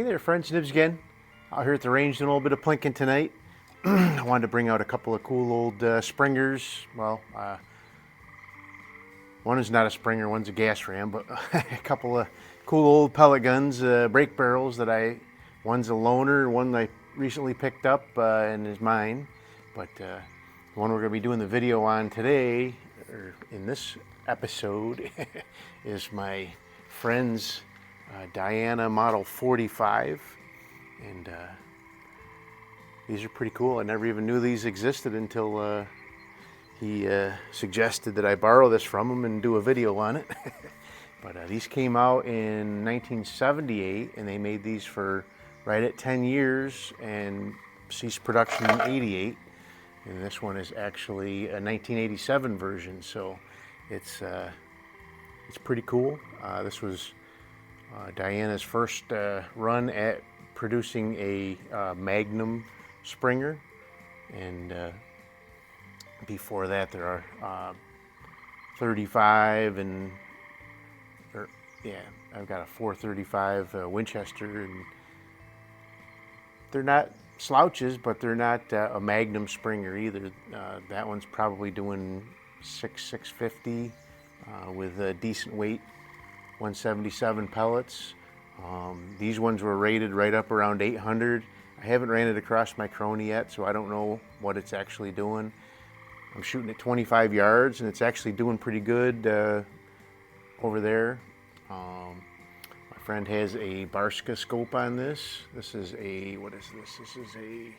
Hey there, friends. Nibs again. Out here at the range doing a little bit of plinking tonight. I wanted to bring out a couple of cool old springers. Well, one is not a springer, one's a gas ram, but a couple of cool old pellet guns, brake barrels that one's a loaner, one I recently picked up and is mine. But the one we're going to be doing the video on today, or in this episode, is my friend's Diana Model 45, and these are pretty cool. I never even knew these existed until he suggested that I borrow this from him and do a video on it. But these came out in 1978, and they made these for right at 10 years and ceased production in 88. And this one is actually a 1987 version, so it's pretty cool. This was Diana's first run at producing a magnum springer, and before that there are 35 and I've got a 435 Winchester, and they're not slouches, but they're not a magnum springer either. That one's probably doing 650 with a decent weight 177 pellets. These ones were rated right up around 800. I haven't ran it across my crony yet, so I don't know what it's actually doing. I'm shooting at 25 yards, and it's actually doing pretty good over there. My friend has a Barska scope on this. This is a, what is this? This is a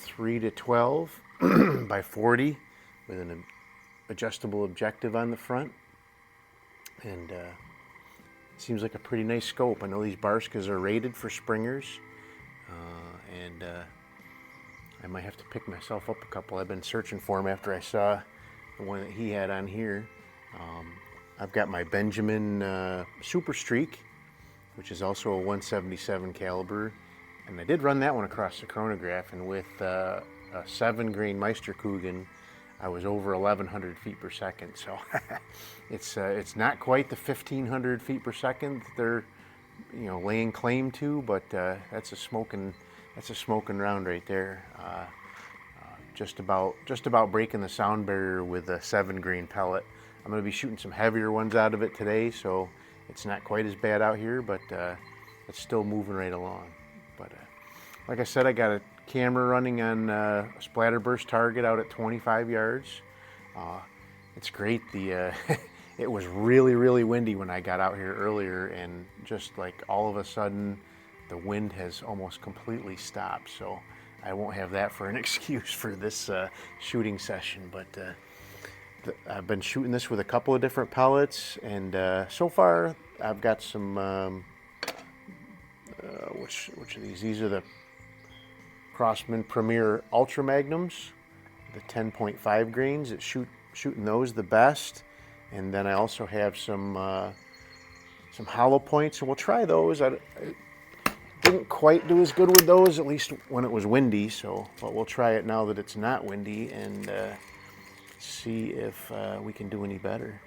3 to 12 by 40 with an adjustable objective on the front. And seems like a pretty nice scope. I know these Barskas are rated for springers, and I might have to pick myself up a couple. I've been searching for them after I saw the one that he had on here. I've got my Benjamin Super Streak, which is also a 177 caliber, and I did run that one across the chronograph, and with a 7-grain Meisterkugeln, I was over 1,100 feet per second. So it's not quite the 1,500 feet per second that they're laying claim to, but that's a smoking round right there. Just about breaking the sound barrier with a 7-grain pellet. I'm going to be shooting some heavier ones out of it today, so it's not quite as bad out here, but it's still moving right along. But like I said, I got a camera running on a splatterburst target out at 25 yards. It's great. It was really windy when I got out here earlier, and just like all of a sudden the wind has almost completely stopped, so I won't have that for an excuse for this shooting session. But I've been shooting this with a couple of different pellets, and so far I've got some which of these? These are the Crosman Premier Ultra Magnums, the 10.5 grains. It's shooting those the best. And then I also have some hollow points, and we'll try those. I didn't quite do as good with those, at least when it was windy. But we'll try it now that it's not windy, and see if we can do any better.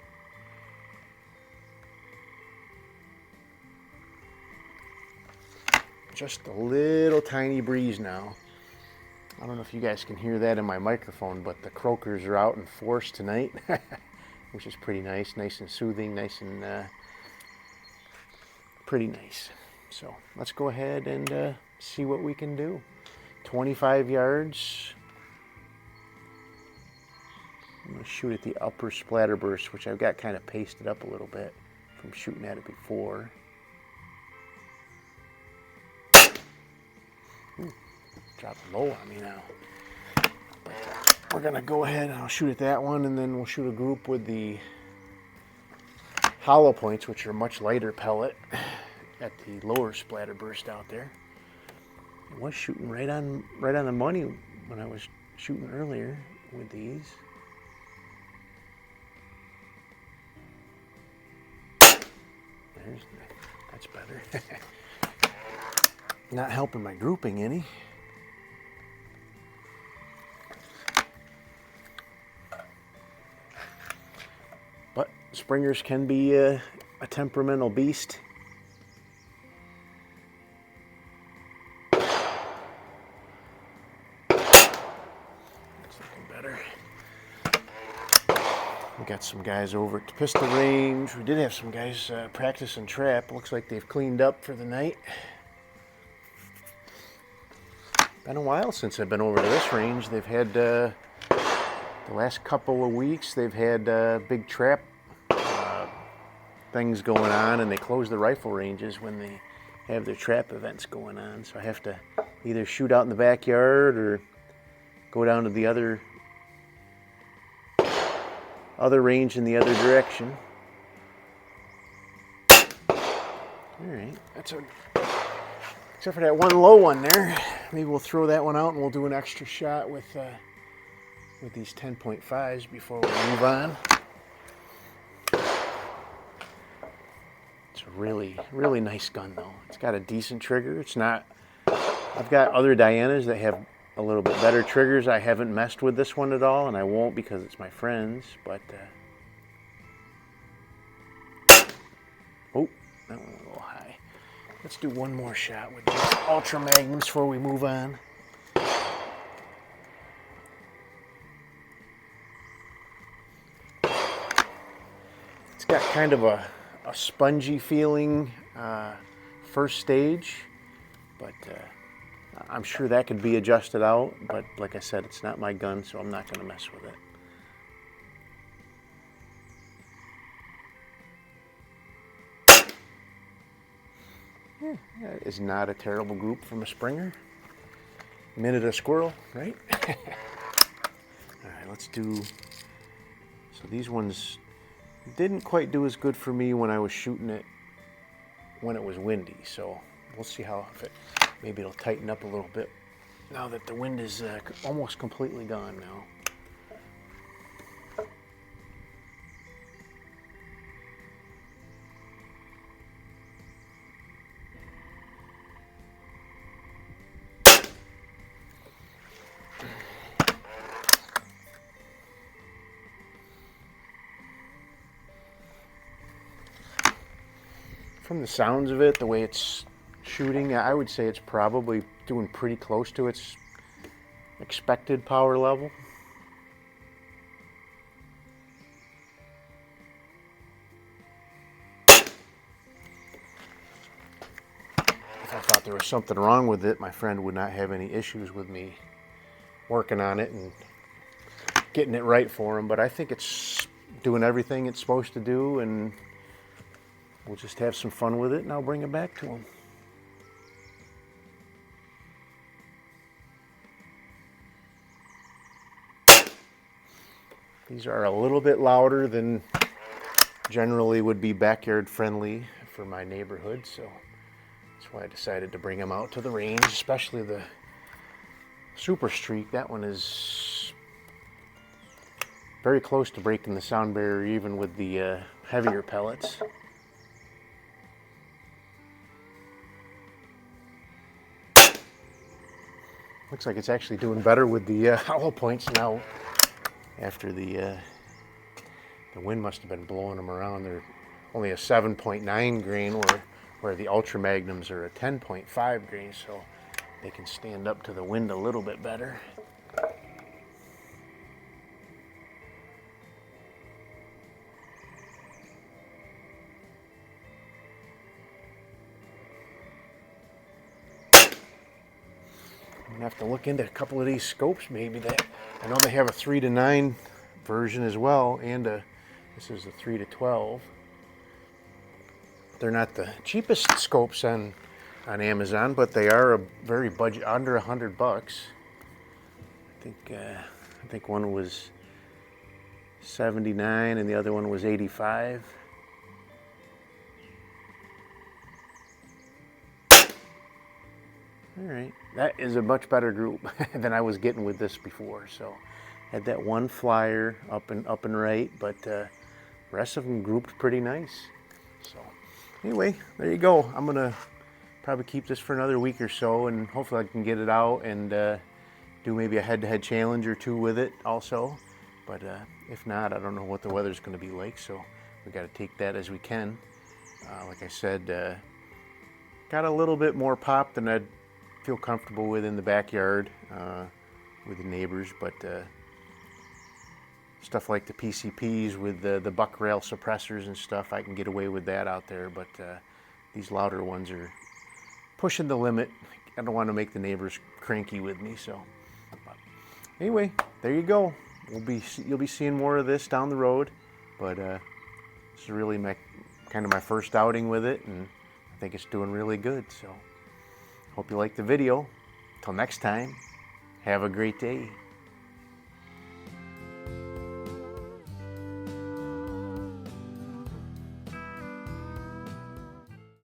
Just a little tiny breeze now. I don't know if you guys can hear that in my microphone, but the croakers are out in force tonight, which is pretty nice and soothing, nice and pretty nice. So let's go ahead and see what we can do. 25 yards. I'm going to shoot at the upper splatterburst, which I've got kind of pasted up a little bit from shooting at it before. Dropping low on me now. But we're going to go ahead and I'll shoot at that one, and then we'll shoot a group with the hollow points, which are much lighter pellet, at the lower splatterburst out there. I was shooting right on the money when I was shooting earlier with these. That's better. Not helping my grouping any. But springers can be a temperamental beast. here. We got some guys over at the pistol range. We did have some guys practicing trap. Looks like they've cleaned up for the night. Been a while since I've been over to this range. They've had the last couple of weeks. They've had big trap things going on, and they close the rifle ranges when they have their trap events going on. So I have to either shoot out in the backyard or go down to the other range in the other direction. All right, except for that one low one there. Maybe we'll throw that one out and we'll do an extra shot with these 10.5s before we move on. It's a really, really nice gun though. It's got a decent trigger. It's not, I've got other Dianas that have a little bit better triggers. I haven't messed with this one at all, and I won't because it's my friend's, but oh, that one went a little high. Let's do one more shot with these Ultra Magnums before we move on. It's got kind of a spongy feeling first stage, but I'm sure that could be adjusted out, but like I said, it's not my gun, so I'm not going to mess with it. Yeah, that is not a terrible group from a Springer. Minute a squirrel, right? All right, let's do, so these ones didn't quite do as good for me when I was shooting it when it was windy, so we'll see how, maybe it'll tighten up a little bit now that the wind is almost completely gone now. From the sounds of it, the way it's shooting, I would say it's probably doing pretty close to its expected power level. If I thought there was something wrong with it, my friend would not have any issues with me working on it and getting it right for him, but I think it's doing everything it's supposed to do, and we'll just have some fun with it, and I'll bring it back to him. These are a little bit louder than generally would be backyard friendly for my neighborhood, so that's why I decided to bring them out to the range, especially the Super Streak. That one is very close to breaking the sound barrier even with the heavier pellets. Looks like it's actually doing better with the hollow points now. After the wind must have been blowing them around. They're only a 7.9 grain, where the Ultra Magnums are a 10.5 grain, so they can stand up to the wind a little bit better. I'm gonna have to look into a couple of these scopes, maybe. That I know they have a 3-9 version as well, and this is a 3-12. They're not the cheapest scopes on Amazon, but they are a very budget, under $100. I think one was 79 and the other one was 85. All right, that is a much better group than I was getting with this before. So had that one flyer up and right, but the rest of them grouped pretty nice. So anyway, there you go. I'm gonna probably keep this for another week or so, and hopefully I can get it out and do maybe a head-to-head challenge or two with it also. But if not, I don't know what the weather's going to be like, so we got to take that as we can. Like I said, got a little bit more pop than I'd feel comfortable with in the backyard with the neighbors, but stuff like the PCPs with the buck rail suppressors and stuff, I can get away with that out there, but these louder ones are pushing the limit. I don't want to make the neighbors cranky with me, so. But anyway, there you go. You'll be seeing more of this down the road, but this is really kind of my first outing with it, and I think it's doing really good. So, hope you liked the video. Till next time, have a great day.